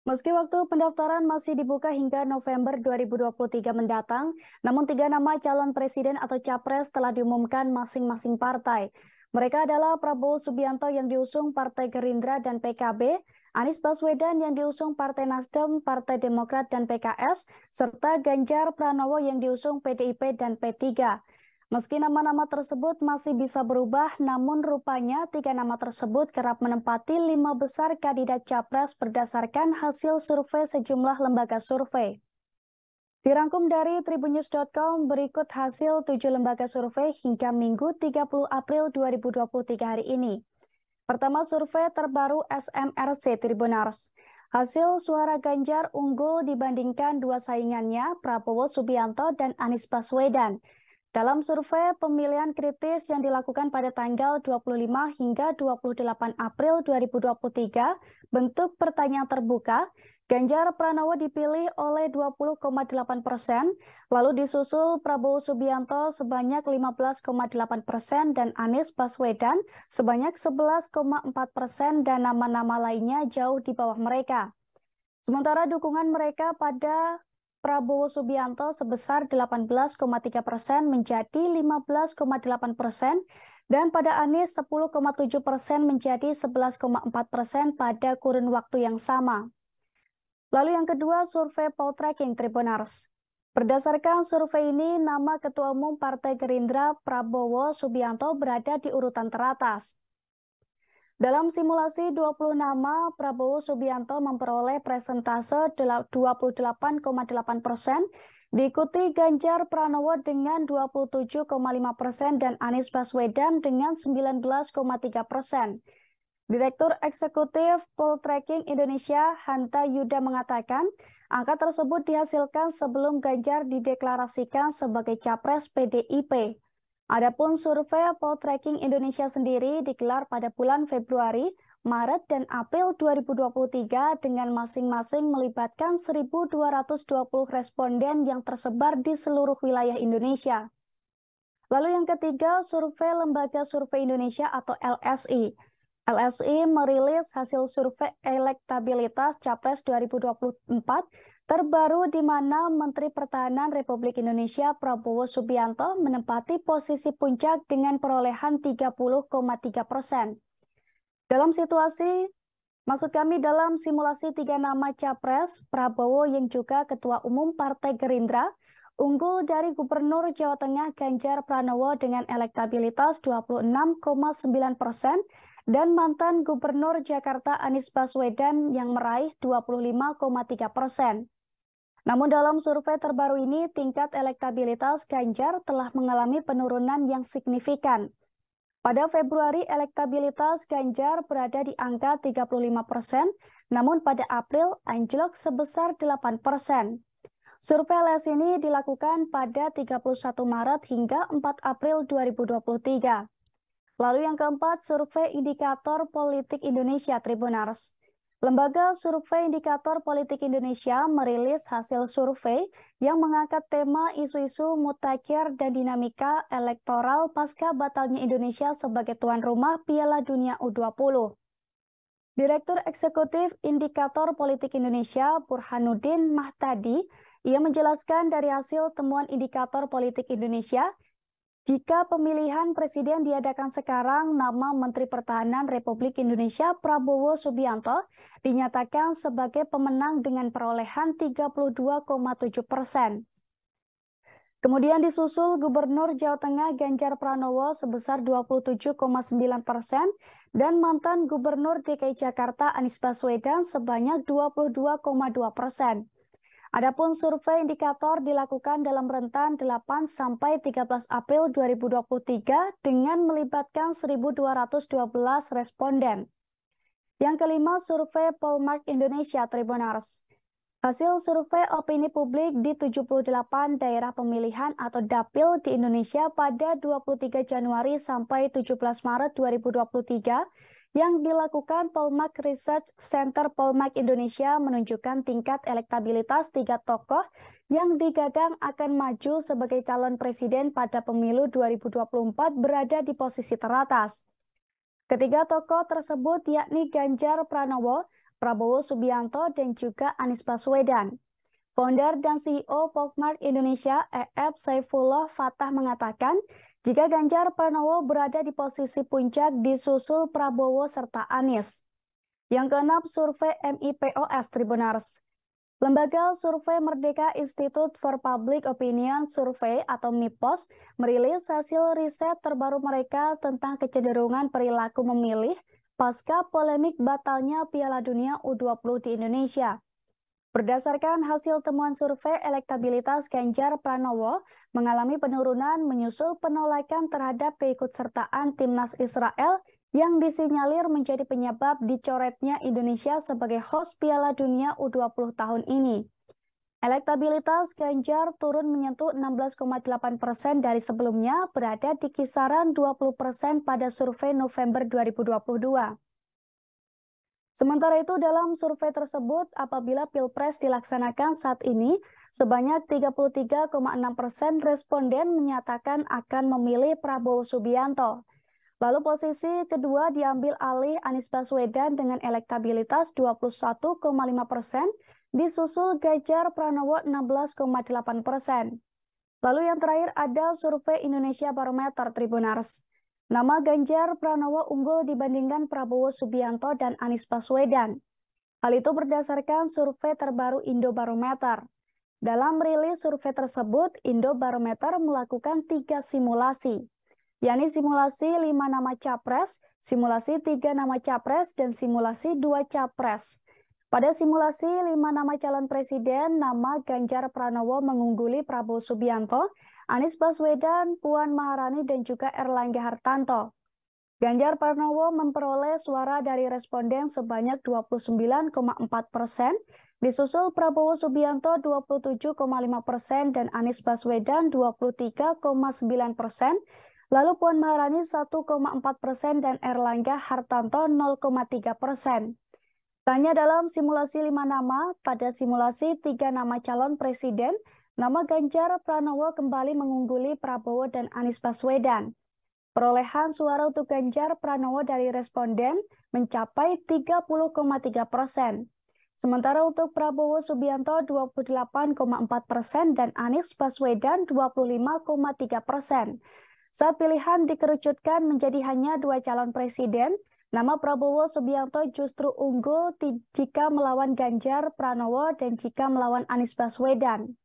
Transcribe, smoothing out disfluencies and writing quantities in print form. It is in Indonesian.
Meski waktu pendaftaran masih dibuka hingga November 2023 mendatang, namun 3 nama calon presiden atau capres telah diumumkan masing-masing partai. Mereka adalah Prabowo Subianto yang diusung Partai Gerindra dan PKB, Anies Baswedan yang diusung Partai Nasdem, Partai Demokrat dan PKS, serta Ganjar Pranowo yang diusung PDIP dan P3. Meski nama-nama tersebut masih bisa berubah, namun rupanya 3 nama tersebut kerap menempati 5 besar kandidat capres berdasarkan hasil survei sejumlah lembaga survei. Dirangkum dari tribunnews.com, berikut hasil 7 lembaga survei hingga Minggu 30 April 2023 hari ini. Pertama, survei terbaru SMRC Tribunars. Hasil suara Ganjar unggul dibandingkan 2 saingannya, Prabowo Subianto dan Anies Baswedan. Dalam survei pemilihan kritis yang dilakukan pada tanggal 25 hingga 28 April 2023, bentuk pertanyaan terbuka, Ganjar Pranowo dipilih oleh 20,8%, lalu disusul Prabowo Subianto sebanyak 15,8% dan Anies Baswedan sebanyak 11,4% dan nama-nama lainnya jauh di bawah mereka. Sementara dukungan mereka pada Prabowo Subianto sebesar 18,3% menjadi 15,8% dan pada Anies 10,7% menjadi 11,4% pada kurun waktu yang sama. Lalu yang kedua, survei Poltreking Tribunars. Berdasarkan survei ini, nama Ketua Umum Partai Gerindra Prabowo Subianto berada di urutan teratas. Dalam simulasi 20 nama, Prabowo Subianto memperoleh presentase 28,8%, diikuti Ganjar Pranowo dengan 27,5% dan Anies Baswedan dengan 19,3%. Direktur Eksekutif Poltreking Indonesia, Hanta Yuda mengatakan, angka tersebut dihasilkan sebelum Ganjar dideklarasikan sebagai capres PDIP. Adapun survei Poltreking Indonesia sendiri digelar pada bulan Februari, Maret, dan April 2023 dengan masing-masing melibatkan 1.220 responden yang tersebar di seluruh wilayah Indonesia. Lalu yang ketiga, survei Lembaga Survei Indonesia atau LSI. LSI merilis hasil survei elektabilitas Capres 2024 terbaru di mana Menteri Pertahanan Republik Indonesia Prabowo Subianto menempati posisi puncak dengan perolehan 30,3%. Dalam simulasi 3 nama Capres, Prabowo yang juga Ketua Umum Partai Gerindra, unggul dari Gubernur Jawa Tengah Ganjar Pranowo dengan elektabilitas 26,9%, dan mantan Gubernur Jakarta Anies Baswedan yang meraih 25,3%. Namun dalam survei terbaru ini, tingkat elektabilitas Ganjar telah mengalami penurunan yang signifikan. Pada Februari, elektabilitas Ganjar berada di angka 35%, namun pada April anjlok sebesar 8%. Survei LS ini dilakukan pada 31 Maret hingga 4 April 2023. Lalu yang keempat, survei Indikator Politik Indonesia Tribunars. Lembaga Survei Indikator Politik Indonesia merilis hasil survei yang mengangkat tema isu-isu mutakhir dan dinamika elektoral pasca batalnya Indonesia sebagai tuan rumah Piala Dunia U20. Direktur Eksekutif Indikator Politik Indonesia Burhanuddin Mahtadi, ia menjelaskan dari hasil temuan Indikator Politik Indonesia, jika pemilihan presiden diadakan sekarang, nama Menteri Pertahanan Republik Indonesia Prabowo Subianto dinyatakan sebagai pemenang dengan perolehan 32,7%. Kemudian disusul Gubernur Jawa Tengah Ganjar Pranowo sebesar 27,9% dan mantan Gubernur DKI Jakarta Anies Baswedan sebanyak 22,2%. Adapun survei indikator dilakukan dalam rentan 8 sampai 13 April 2023 dengan melibatkan 1.212 responden. Yang kelima, survei Polmark Indonesia Tribunars. Hasil survei opini publik di 78 daerah pemilihan atau dapil di Indonesia pada 23 Januari sampai 17 Maret 2023 yang dilakukan Polmark Research Center Polmark Indonesia menunjukkan tingkat elektabilitas 3 tokoh yang digadang akan maju sebagai calon presiden pada pemilu 2024 berada di posisi teratas. Ketiga tokoh tersebut yakni Ganjar Pranowo, Prabowo Subianto dan juga Anies Baswedan. Founder dan CEO Pokmart Indonesia, EF Saifullah Fatah mengatakan, jika Ganjar Pranowo berada di posisi puncak disusul Prabowo serta Anies. Yang keenam, survei MIPOS Tribunars. Lembaga Survei Merdeka Institute for Public Opinion Survey atau MIPOS merilis hasil riset terbaru mereka tentang kecenderungan perilaku memilih pasca polemik batalnya Piala Dunia U20 di Indonesia. Berdasarkan hasil temuan survei, elektabilitas Ganjar Pranowo mengalami penurunan menyusul penolakan terhadap keikutsertaan timnas Israel yang disinyalir menjadi penyebab dicoretnya Indonesia sebagai host Piala Dunia U20 tahun ini. Elektabilitas Ganjar turun menyentuh 16,8% dari sebelumnya, berada di kisaran 20% pada survei November 2022. Sementara itu, dalam survei tersebut, apabila Pilpres dilaksanakan saat ini, sebanyak 33,6% responden menyatakan akan memilih Prabowo Subianto. Lalu posisi kedua diambil alih Anies Baswedan dengan elektabilitas 21,5%, disusul Ganjar Pranowo 16,8%. Lalu yang terakhir ada survei Indonesia Barometer Tribunars. Nama Ganjar Pranowo unggul dibandingkan Prabowo Subianto dan Anies Baswedan. Hal itu berdasarkan survei terbaru Indobarometer. Dalam rilis survei tersebut, Indobarometer melakukan 3 simulasi, yakni simulasi 5 nama capres, simulasi 3 nama capres, dan simulasi 2 capres. Pada simulasi 5 nama calon presiden, nama Ganjar Pranowo mengungguli Prabowo Subianto, Anies Baswedan, Puan Maharani, dan juga Erlangga Hartarto. Ganjar Pranowo memperoleh suara dari responden sebanyak 29,4%, disusul Prabowo Subianto 27,5% dan Anies Baswedan 23,9%, lalu Puan Maharani 1,4% dan Erlangga Hartarto 0,3%. Tanya dalam simulasi 5 nama, pada simulasi 3 nama calon presiden, nama Ganjar Pranowo kembali mengungguli Prabowo dan Anies Baswedan. Perolehan suara untuk Ganjar Pranowo dari responden mencapai 30,3%. Sementara untuk Prabowo Subianto 28,4% dan Anies Baswedan 25,3%. Saat pilihan dikerucutkan menjadi hanya 2 calon presiden, nama Prabowo Subianto justru unggul jika melawan Ganjar Pranowo dan jika melawan Anies Baswedan.